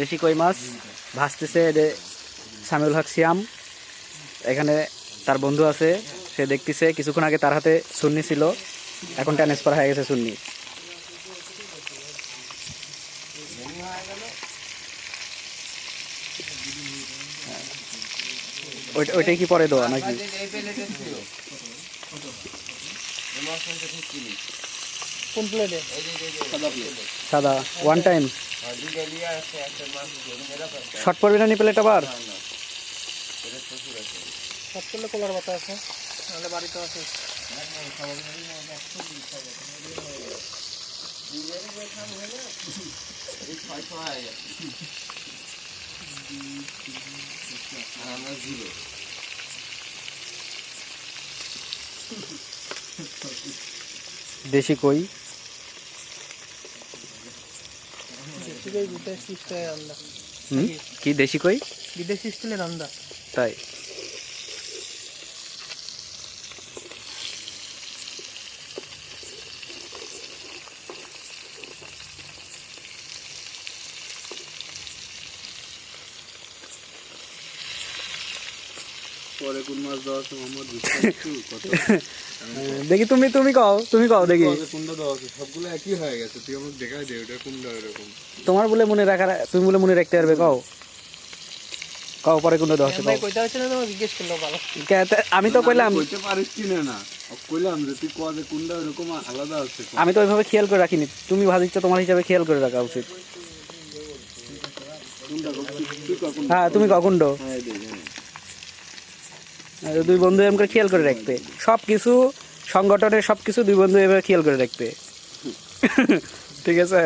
দেশি কই মাছ ভাজতেছে সামিউল হক সিয়াম। এখানে তার বন্ধু আছে, সে দেখতেছে। কিছুক্ষণ আগে তার হাতে সুন্নি ছিল, এখন ট্রান্সফার হয়ে গেছে সুন্নি। ওইটাই কি পরে দেওয়া নাকি? সাদা ওয়ান টাইম শর্ট পড়বে না নি প্লেট আবার? কোলার বাতা আছে, নাহলে বাড়িতে আছে। দেশি কই কি দেশি কই বিদেশি স্টাইলের রান্না। তাই পরে কোন মাছ দেওয়া আছে মোহাম্মদ? দেখি তুমি কও দেখি। কোনটা দেওয়া আছে? সবগুলো একই হয়ে গেছে, তুই আমাকে দেখাই দে ওটা কোনটা এরকম। তোমার বলে মনে রাখার, তুমি বলে মনে রাখতে পারবে। কও পরে কোনটা দেওয়া আছে? আমি তো কইলাম, কইতে পারিস কি না? কইলাম যে তুই কয় যে কোনটা এরকম আলাদা আছে। আমি তো ওইভাবে খেয়াল করে রাখিনি। তুমি ভাজিচ্ছ, তোমার হিসাবে খেয়াল করে রাখা উচিত। হ্যাঁ তুমি কখন্ড দুই বন্ধু এমন করে খেয়াল করে রাখবে সবকিছু। সংগঠনের সবকিছু দুই বন্ধু এভাবে খেয়াল করে রাখবে, ঠিক আছে?